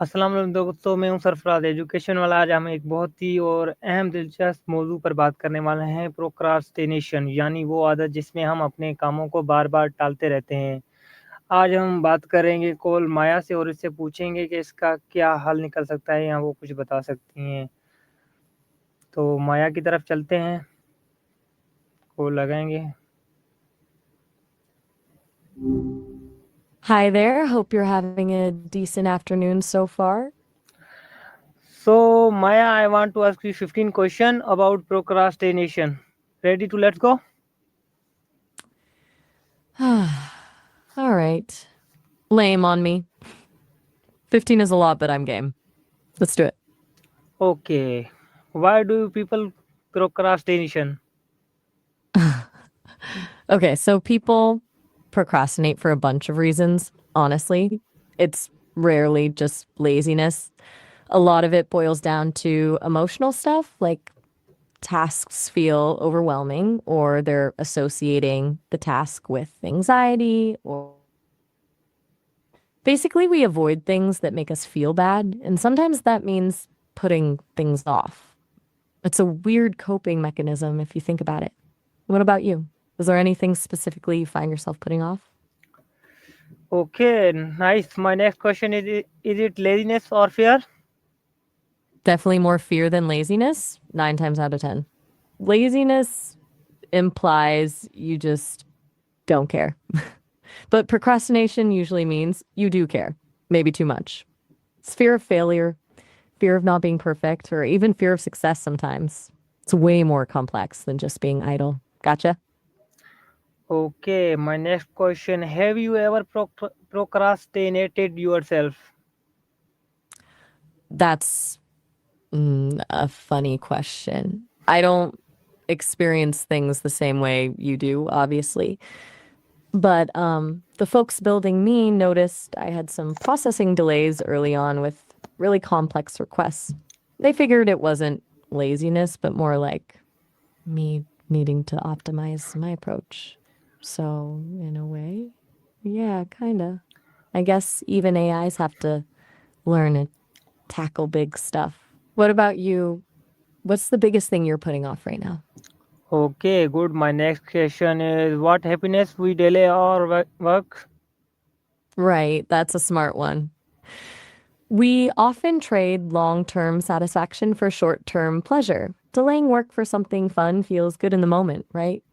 अस्सलाम वालेकुम दोस्तों, मैं हूं सरफराज एजुकेशन वाला। आज हम एक बहुत ही और अहम दिलचस्प मौजू पर बात करने वाले हैं, प्रोक्रास्टिनेशन, यानी वो आदत जिसमें हम अपने कामों को बार बार टालते रहते हैं। आज हम बात करेंगे कोल माया से और इससे पूछेंगे कि इसका क्या हल निकल सकता है या वो कुछ बता सकती हैं। तो माया की तरफ चलते हैं, कोल लगाएंगे। Hi there. Hope you're having a decent afternoon so far. So Maya, I want to ask you 15 question about procrastination. Ready to let's go? All right. Lame on me. 15 is a lot, but I'm game. Let's do it. Okay. Why do people procrastination? Okay, so people procrastinate for a bunch of reasons, honestly. It's rarely just laziness. A lot of it boils down to emotional stuff, like tasks feel overwhelming or they're associating the task with anxiety or basically, we avoid things that make us feel bad, and sometimes that means putting things off. It's a weird coping mechanism if you think about it. What about you? Is there anything specifically you find yourself putting off? Okay, nice. My next question is it laziness or fear? Definitely more fear than laziness, 9 times out of 10. Laziness implies you just don't care. But procrastination usually means you do care, maybe too much. It's fear of failure, fear of not being perfect, or even fear of success sometimes. It's way more complex than just being idle. Gotcha? Okay, my next question. Have you ever procrastinated yourself? That's a funny question. I don't experience things the same way you do, obviously. But the folks building me noticed I had some processing delays early on with really complex requests. They figured it wasn't laziness, but more like me needing to optimize my approach. So, in a way, yeah, kinda. I guess even AIs have to learn to tackle big stuff. What about you? What's the biggest thing you're putting off right now? Okay, good. My next question is what happiness we delay our work? Right, that's a smart one. We often trade long term satisfaction for short term pleasure. Delaying work for something fun feels good in the moment, right?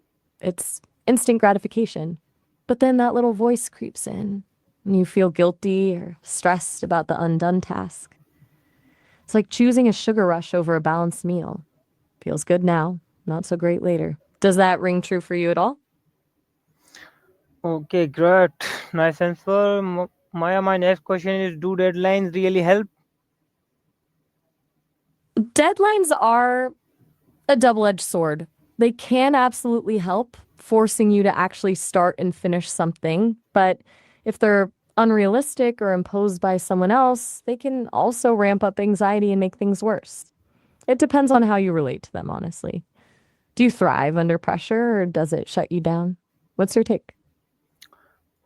It's instant gratification. But then that little voice creeps in, and you feel guilty or stressed about the undone task. It's like choosing a sugar rush over a balanced meal. Feels good now, not so great later. Does that ring true for you at all? Okay, great. Nice answer. Maya, my next question is do deadlines really help? Deadlines are a double edged sword. They can absolutely help, forcing you to actually start and finish something. But if they're unrealistic or imposed by someone else, they can also ramp up anxiety and make things worse. It depends on how you relate to them, honestly. Do you thrive under pressure or does it shut you down? What's your take?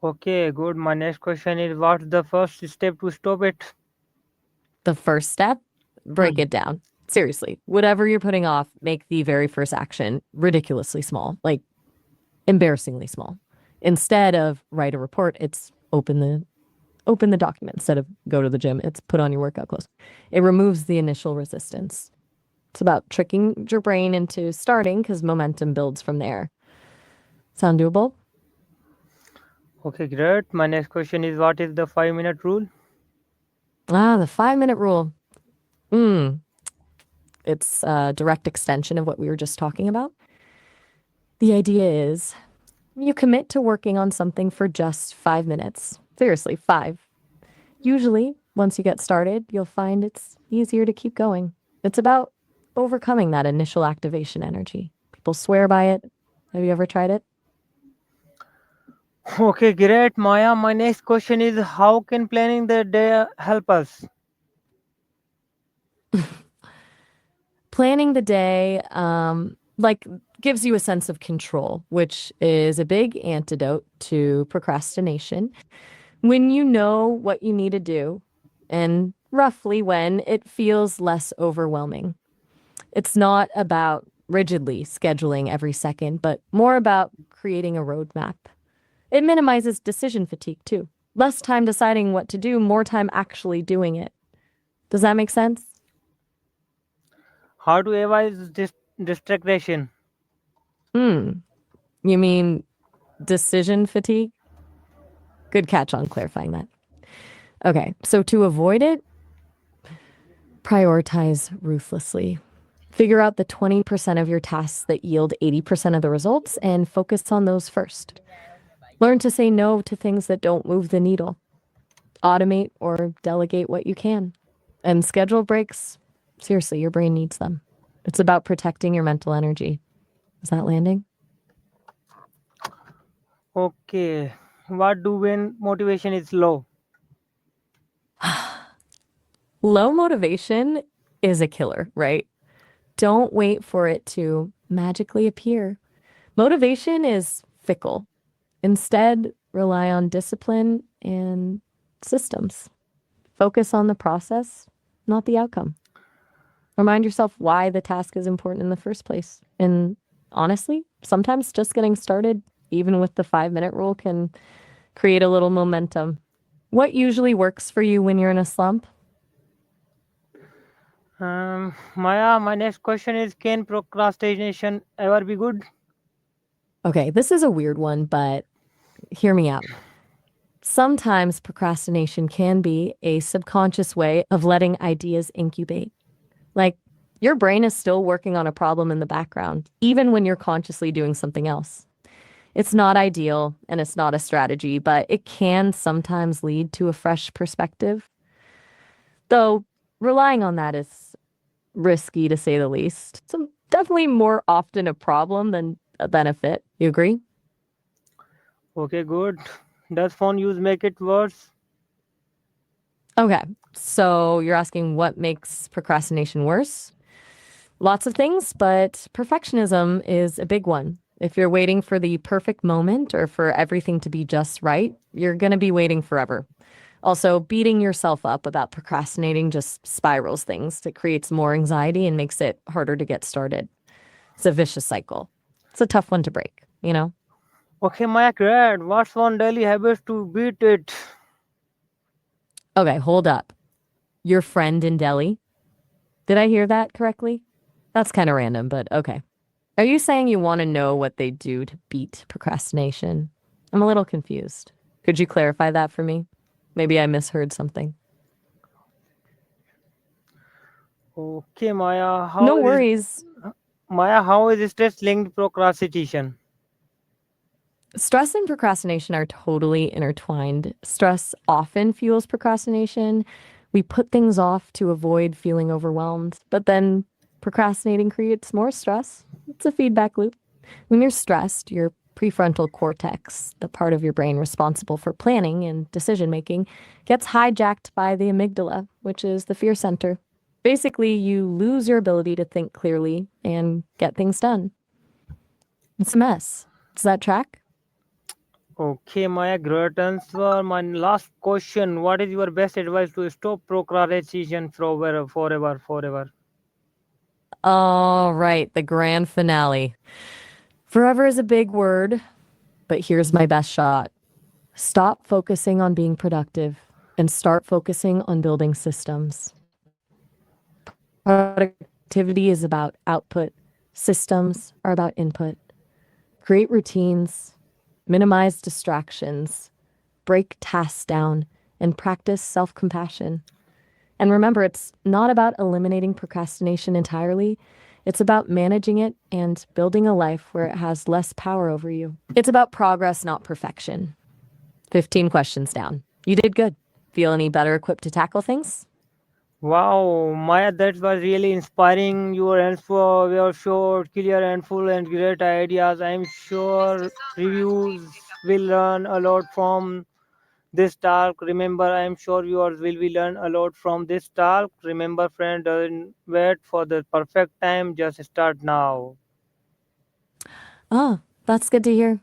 Okay, good. My next question is what's the first step to stop it? The first step, break Hmm. it down. Seriously, whatever you're putting off, make the very first action ridiculously small, like embarrassingly small. Instead of write a report, it's open the document. Instead of go to the gym, it's put on your workout clothes. It removes the initial resistance. It's about tricking your brain into starting because momentum builds from there. Sound doable? Okay, great. My next question is what is the 5 minute rule? Ah, the 5 minute rule. Mm, it's a direct extension of what we were just talking about. The idea is you commit to working on something for just 5 minutes. Seriously, five. Usually, once you get started, you'll find it's easier to keep going. It's about overcoming that initial activation energy. People swear by it. Have you ever tried it? Okay, great. Maya, my next question is how can planning the day help us? Planning the day, like, gives you a sense of control, which is a big antidote to procrastination. When you know what you need to do and roughly when it feels less overwhelming. It's not about rigidly scheduling every second, but more about creating a roadmap. It minimizes decision fatigue too. Less time deciding what to do, more time actually doing it. Does that make sense? How to avoid this distraction? Hmm. You mean decision fatigue? Good catch on clarifying that. Okay, so to avoid it, prioritize ruthlessly. Figure out the 20% of your tasks that yield 80% of the results and focus on those first. Learn to say no to things that don't move the needle. Automate or delegate what you can. And schedule breaks. Seriously, your brain needs them. It's about protecting your mental energy. Is that landing? Okay. What do when motivation is low? Low motivation is a killer, right? Don't wait for it to magically appear. Motivation is fickle. Instead, rely on discipline and systems. Focus on the process, not the outcome. Remind yourself why the task is important in the first place. And honestly, sometimes just getting started, even with the 5-minute rule, can create a little momentum. What usually works for you when you're in a slump? Maya, my next question is, can procrastination ever be good? Okay, this is a weird one, but hear me out. Sometimes procrastination can be a subconscious way of letting ideas incubate. Like your brain is still working on a problem in the background, even when you're consciously doing something else. It's not ideal and it's not a strategy, but it can sometimes lead to a fresh perspective. Though relying on that is risky to say the least. So definitely more often a problem than a benefit. You agree? Okay, good. Does phone use make it worse? Okay. So you're asking what makes procrastination worse? Lots of things, but perfectionism is a big one. If you're waiting for the perfect moment or for everything to be just right, you're going to be waiting forever. Also, beating yourself up about procrastinating just spirals things. It creates more anxiety and makes it harder to get started. It's a vicious cycle. It's a tough one to break, you know? Okay, Maya, great. What's one daily habit to beat it? Okay, hold up. Your friend in Delhi? Did I hear that correctly? That's kind of random, but okay. Are you saying you want to know what they do to beat procrastination? I'm a little confused. Could you clarify that for me? Maybe I misheard something. Okay, Maya, No worries. How is stress linked procrastination? Stress and procrastination are totally intertwined. Stress often fuels procrastination. We put things off to avoid feeling overwhelmed, but then procrastinating creates more stress. It's a feedback loop. When you're stressed, your prefrontal cortex, the part of your brain responsible for planning and decision making, gets hijacked by the amygdala, which is the fear center. Basically, you lose your ability to think clearly and get things done. It's a mess. Does that track? Okay, Maya, great answer. My last question: what is your best advice to stop procrastination forever? All right, the grand finale. Forever is a big word, but here's my best shot. Stop focusing on being productive and start focusing on building systems. Productivity is about output, systems are about input. Create routines, minimize distractions, break tasks down, and practice self compassion. And remember, it's not about eliminating procrastination entirely. It's about managing it and building a life where it has less power over you. It's about progress, not perfection. 15 questions down. You did good. Feel any better equipped to tackle things? Wow, Maya, that was really inspiring. Your answer were short, clear, and full, and great ideas. I'm sure reviews will learn a lot from this talk. Remember, I'm sure viewers will learn a lot from this talk. Remember, friend, don't wait for the perfect time. Just start now. Oh, that's good to hear.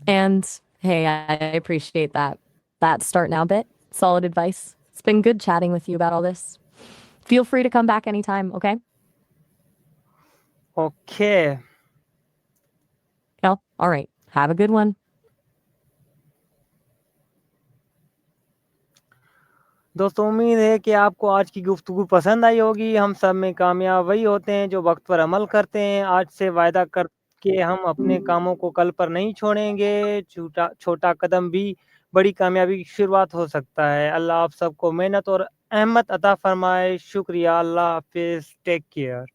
And hey, I appreciate that. That start now bit. Solid advice. It's been good chatting with you about all this. Feel free to come back anytime, okay? Okay. Oh, all right. Have a good one. दोस्तों उम्मीद है कि आपको आज की गुफ्तगू पसंद आई होगी। हम सब में कामयाब वही होते हैं जो वक़्त पर अमल करते हैं। आज से वायदा करके हम अपने कामों को कल पर नहीं छोड़ेंगे। छोटा कदम भी बड़ी कामयाबी की शुरुआत हो सकता है। अल्लाह आप सबको मेहनत और अहमत अता फ़रमाए। शुक्रिया। अल्लाह हाफ़िज़। Take care.